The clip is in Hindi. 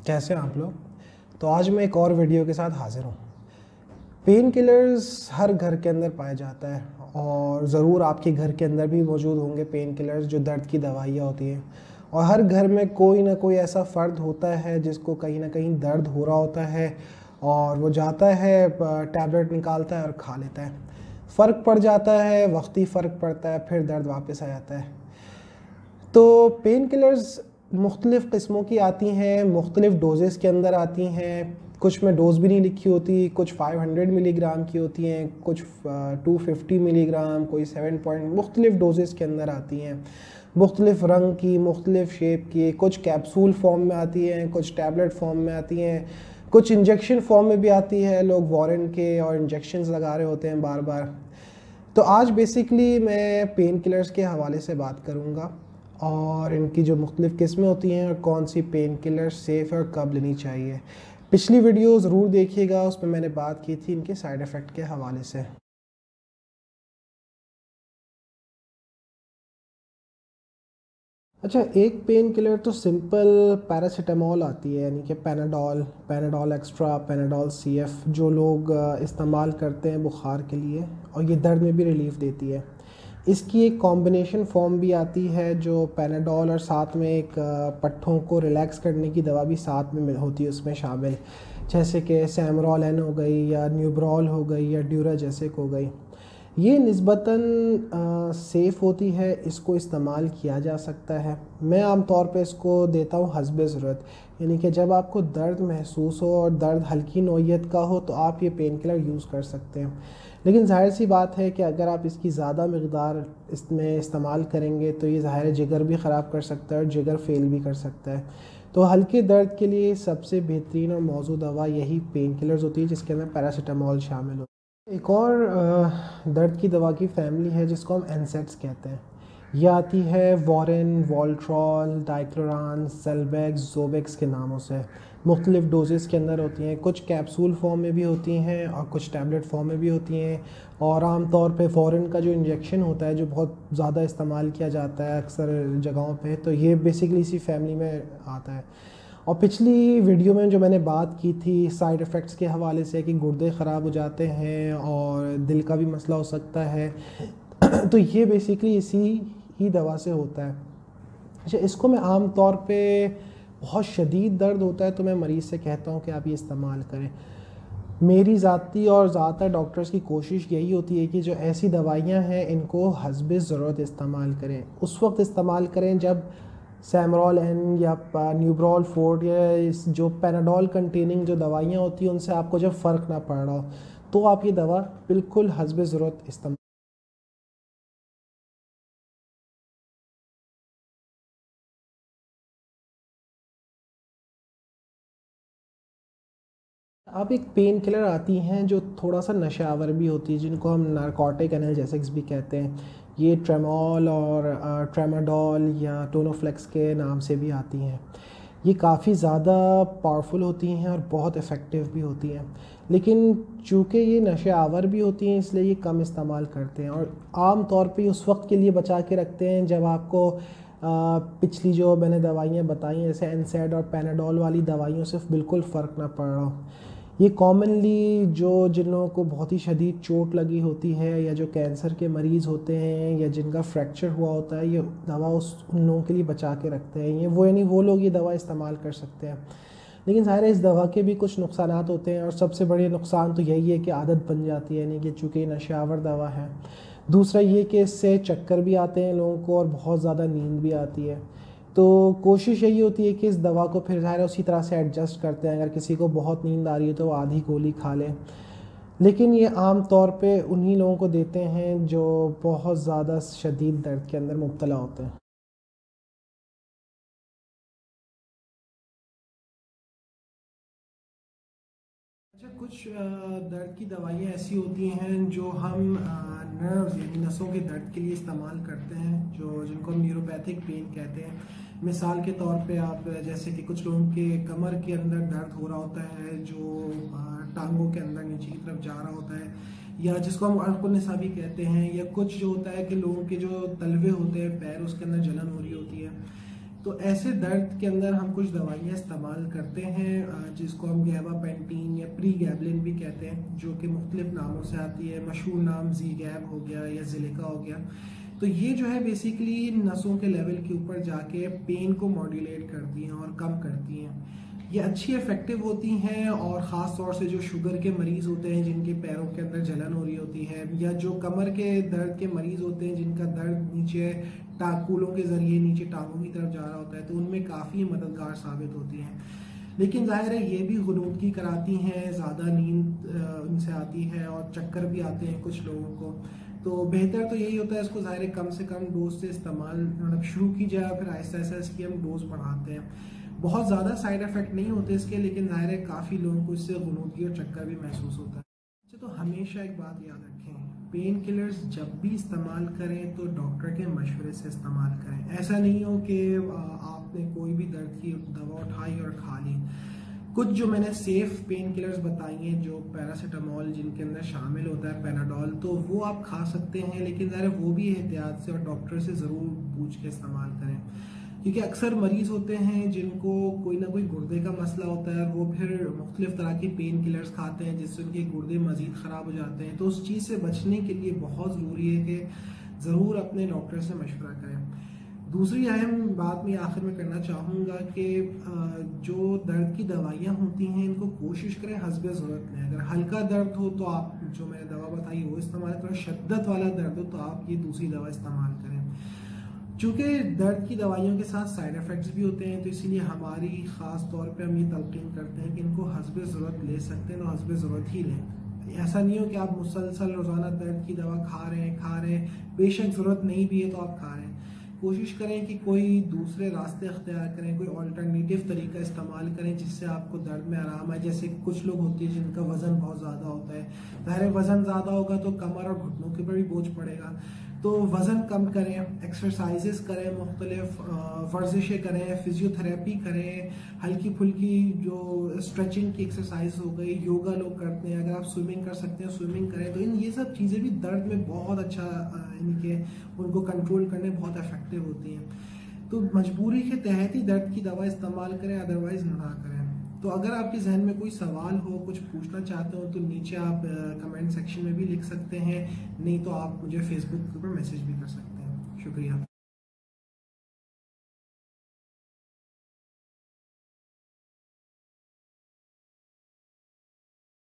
कैसे हैं आप लोग। तो आज मैं एक और वीडियो के साथ हाजिर हूँ। पेन किलर्स हर घर के अंदर पाया जाता है और ज़रूर आपके घर के अंदर भी मौजूद होंगे पेन किलर्स जो दर्द की दवाइयाँ होती हैं। और हर घर में कोई ना कोई ऐसा फ़र्द होता है जिसको कहीं ना कहीं दर्द हो रहा होता है और वो जाता है टैबलेट निकालता है और खा लेता है। फ़र्क पड़ जाता है, वक्ती फ़र्क पड़ता है, फिर दर्द वापस आ जाता है। तो पेन किलर्स मुख्तलिफ़ किस्मों की आती हैं, मुख्तलिफ़ डोजेज़ के अंदर आती हैं। कुछ में डोज़ भी नहीं लिखी होती, कुछ 500 मिलीग्राम की होती हैं, कुछ 250 मिलीग्राम, कोई 7 पॉइंट मुख्तलिफ़ डोजेज़ के अंदर आती हैं। मुख्तलिफ़ रंग की, मुख्तलिफ़ शेप की, कुछ कैप्सूल फॉर्म में आती हैं, कुछ टैबलेट फॉर्म में आती हैं, कुछ इंजेक्शन फॉर्म में भी आती है। लोग वारन के और इंजेक्शंस लगा रहे होते हैं बार बार। तो आज बेसिकली मैं पेन किलर्स के हवाले से बात करूँगा और इनकी जो मुख्तलिफ़ किस्में होती हैं और कौन सी पेन किलर सेफ़ है और कब लेनी चाहिए। पिछली वीडियो ज़रूर देखिएगा, उसमें मैंने बात की थी इनके साइड इफ़ेक्ट के हवाले से। अच्छा, एक पेन किलर तो सिंपल पैरासीटामोल आती है, यानी कि Panadol, Panadol extra, Panadol CF जो लोग इस्तेमाल करते हैं बुखार के लिए, और ये दर्द में भी रिलीफ़ देती है। इसकी एक कॉम्बिनेशन फॉर्म भी आती है जो पैनाडोल और साथ में एक पट्ठों को रिलैक्स करने की दवा भी साथ में होती है उसमें शामिल, जैसे कि सैमरोल एन हो गई या न्यूब्रोल हो गई या ड्यूराजेसिक हो गई। ये निस्बतन सेफ़ होती है, इसको इस्तेमाल किया जा सकता है। मैं आम तौर पे इसको देता हूँ हस्बे ज़रूरत, यानी कि जब आपको दर्द महसूस हो और दर्द हल्की नौइयत का हो तो आप ये पेन किलर यूज़ कर सकते हैं। लेकिन ज़ाहिर सी बात है कि अगर आप इसकी ज़्यादा मकदार इसमें इस्तेमाल करेंगे तो ये ज़ाहिर है जिगर भी ख़राब कर सकता है और जिगर फ़ेल भी कर सकता है। तो हल्के दर्द के लिए सबसे बेहतरीन और मौजूद दवा यही पेन किलर्स होती है, जिसके अंदर पैरासीटामोल शामिल हो। एक और दर्द की दवा की फ़ैमिली है जिसको हम एनसेड्स कहते हैं। ये आती है वारन, वॉल्ट्रॉल, डाइक्लोरान, सेल्वेक्स, जोवेक्स के नामों से। मुख्तलिफ़ डोजेज़ के अंदर होती हैं, कुछ कैप्सूल फॉर्म में भी होती हैं और कुछ टैबलेट फॉर्म में भी होती हैं। और आम तौर पे वारन का जो इंजेक्शन होता है जो बहुत ज़्यादा इस्तेमाल किया जाता है अक्सर जगहों पे, तो ये बेसिकली इसी फैमिली में आता है। और पिछली वीडियो में जो मैंने बात की थी साइड इफ़ेक्ट्स के हवाले से कि गुर्दे ख़राब हो जाते हैं और दिल का भी मसला हो सकता है तो ये बेसिकली इसी ही दवा से होता है। अच्छा, इसको मैं आम तौर पे बहुत शदीद दर्द होता है तो मैं मरीज़ से कहता हूँ कि आप ये इस्तेमाल करें। मेरी ज़ाती और ज़्यादातर डॉक्टर्स की कोशिश यही होती है कि जो ऐसी दवाइयाँ हैं इनको हस्बे ज़रूरत इस्तेमाल करें। उस वक्त इस्तेमाल करें जब सैमरोल एन या न्यूब्रोल फोर्ट या इस जो पैनाडोल कंटेनिंग जो दवाइयाँ होती हैं उनसे आपको जब फ़र्क ना पड़ रहा हो, तो आप ये दवा बिल्कुल हस्बे ज़रूरत इस्तेमाल। अब एक पेन किलर आती हैं जो थोड़ा सा नशावर भी होती है, जिनको हम नारकोटिक एनाल्जेसिक्स भी कहते हैं। ये ट्रेमोल और ट्रेमाडोल या टोनोफ्लेक्स के नाम से भी आती हैं। ये काफ़ी ज़्यादा पावरफुल होती हैं और बहुत इफ़ेक्टिव भी होती हैं, लेकिन चूँकि ये नशे आवर भी होती हैं इसलिए ये कम इस्तेमाल करते हैं और आम तौर पे उस वक्त के लिए बचा के रखते हैं जब आपको पिछली जो मैंने दवाइयाँ बताई हैं जैसे एनसेड और पैनाडोल वाली दवाइयों से बिल्कुल फ़र्क ना पड़ रहा हो। ये कॉमनली जो जिन लोगों को बहुत ही शदीद चोट लगी होती है या जो कैंसर के मरीज़ होते हैं या जिनका फ्रैक्चर हुआ होता है, ये दवा उन लोगों के लिए बचा के रखते हैं। ये वो यानी वो लोग ये दवा इस्तेमाल कर सकते हैं। लेकिन ज़ाहिर है इस दवा के भी कुछ नुकसानात होते हैं और सबसे बड़े नुकसान तो यही है कि आदत बन जाती है, यानी कि चूँकि ये नशावर दवा है। दूसरा ये कि इससे चक्कर भी आते हैं लोगों को और बहुत ज़्यादा नींद भी आती है। तो कोशिश यही होती है कि इस दवा को फिर ज़ाहिर है उसी तरह से एडजस्ट करते हैं। अगर किसी को बहुत नींद आ रही है तो वो आधी गोली खा लें, लेकिन ये आम तौर पे उन्हीं लोगों को देते हैं जो बहुत ज़्यादा शदीद दर्द के अंदर मुब्तला होते हैं। अच्छा, कुछ दर्द की दवाइयाँ ऐसी होती हैं जो हम नर्व्स यानी नसों के दर्द के लिए इस्तेमाल करते हैं, जो जिनको हम न्यूरोपैथिक पेन कहते हैं। मिसाल के तौर पे आप जैसे कि कुछ लोगों के कमर के अंदर दर्द हो रहा होता है जो टांगों के अंदर नीचे की तरफ जा रहा होता है, या जिसको हम अर्कुनिसा भी कहते हैं, या कुछ जो होता है कि लोगों के जो तलवे होते हैं पैर उसके अंदर जलन हो रही होती है। तो ऐसे दर्द के अंदर हम कुछ दवाइयाँ इस्तेमाल करते हैं जिसको हम गैबापेंटीन या प्री गैबलिन भी कहते हैं, जो कि मुख्तलिफ नामों से आती है। मशहूर नाम जी गैब हो गया या जिलिका हो गया। तो ये जो है बेसिकली नसों के लेवल के ऊपर जाके पेन को मॉड्यूलेट करती हैं और कम करती हैं। ये अच्छी इफेक्टिव होती हैं, और ख़ास तौर से जो शुगर के मरीज़ होते हैं जिनके पैरों के अंदर जलन हो रही होती है, या जो कमर के दर्द के मरीज़ होते हैं जिनका दर्द नीचे टाकूलों के ज़रिए नीचे टांगों की तरफ जा रहा होता है, तो उनमें काफ़ी मददगार साबित होती हैं। लेकिन ज़ाहिर है ये भी गुनूदगी कराती हैं, ज़्यादा नींद उनसे आती है और चक्कर भी आते हैं कुछ लोगों को। तो बेहतर तो यही होता है इसको ज़ाहिर है कम से कम डोज से इस्तेमाल मतलब शुरू की जाए, फिर आहिस्ता आहिस्ता इसकी हम डोज बढ़ाते हैं। बहुत ज़्यादा साइड इफ़ेक्ट नहीं होते इसके, लेकिन ज़ाहिर है काफ़ी लोगों को इससे गुनूदगी और चक्कर भी महसूस होता है। अच्छा, तो हमेशा एक बात याद रखें, पेन किलर्स जब भी इस्तेमाल करें तो डॉक्टर के मशवरे से इस्तेमाल करें। ऐसा नहीं हो कि आपने कोई भी दर्द की दवा उठाई और खा ली। कुछ जो मैंने सेफ पेन किलर्स बताई हैं, जो पैरासीटामोल जिनके अंदर शामिल होता है पैनाडोल, तो वो आप खा सकते हैं, लेकिन ज़रा वो भी एहतियात से और डॉक्टर से ज़रूर पूछ के इस्तेमाल करें। क्योंकि अक्सर मरीज़ होते हैं जिनको कोई ना कोई गुर्दे का मसला होता है, और वो फिर मुख्तलिफ तरह की पेन किलर्स खाते हैं जिससे उनके गुर्दे मज़ीद ख़राब हो जाते हैं। तो उस चीज़ से बचने के लिए बहुत ज़रूरी है कि ज़रूर अपने डॉक्टर से मशवरा करें। दूसरी अहम बात मैं आखिर में करना चाहूँगा कि जो दर्द की दवाइयाँ होती हैं इनको कोशिश करें हस्बे ज़रूरत लें। अगर हल्का दर्द हो तो आप जो मैंने दवा बताई वो इस्तेमाल करें, शिद्दत वाला दर्द हो तो आप ये दूसरी दवा इस्तेमाल करें। चूँकि दर्द की दवाइयों के साथ साइड इफ़ेक्ट्स भी होते हैं, तो इसीलिए हमारी ख़ास तौर पे हम ये तलक़ीन करते हैं कि इनको हस्बे ज़रूरत ले सकते हैं तो हस्बे ज़रूरत ही लें। ऐसा नहीं हो कि आप मुसलसल रोज़ाना दर्द की दवा खा रहे हैं, बेशक ज़रूरत नहीं भी है तो आप खा रहे हैं। कोशिश करें कि कोई दूसरे रास्ते अख्तियार करें, कोई अल्टरनेटिव तरीका इस्तेमाल करें जिससे आपको दर्द में आराम आए। जैसे कुछ लोग होते हैं जिनका वज़न बहुत ज़्यादा होता है, ज़ाहिर वज़न ज़्यादा होगा तो कमर और घुटनों के ऊपर भी बोझ पड़ेगा। तो वज़न कम करें, एक्सरसाइजेस करें, मुख्तलिफ वर्जिशें करें, फिजियोथेरेपी करें, हल्की फुल्की जो स्ट्रेचिंग की एक्सरसाइज हो गई, योगा लोग करते हैं, अगर आप स्विमिंग कर सकते हैं स्विमिंग करें। तो ये सब चीज़ें भी दर्द में बहुत अच्छा इनके उनको कंट्रोल करने बहुत इफेक्टिव होती हैं। तो मजबूरी के तहत ही दर्द की दवा इस्तेमाल करें, अदरवाइज ना करें। तो अगर आपके जहन में कोई सवाल हो, कुछ पूछना चाहते हो, तो नीचे आप कमेंट सेक्शन में भी लिख सकते हैं, नहीं तो आप मुझे फेसबुक के ऊपर मैसेज भी कर सकते हैं। शुक्रिया।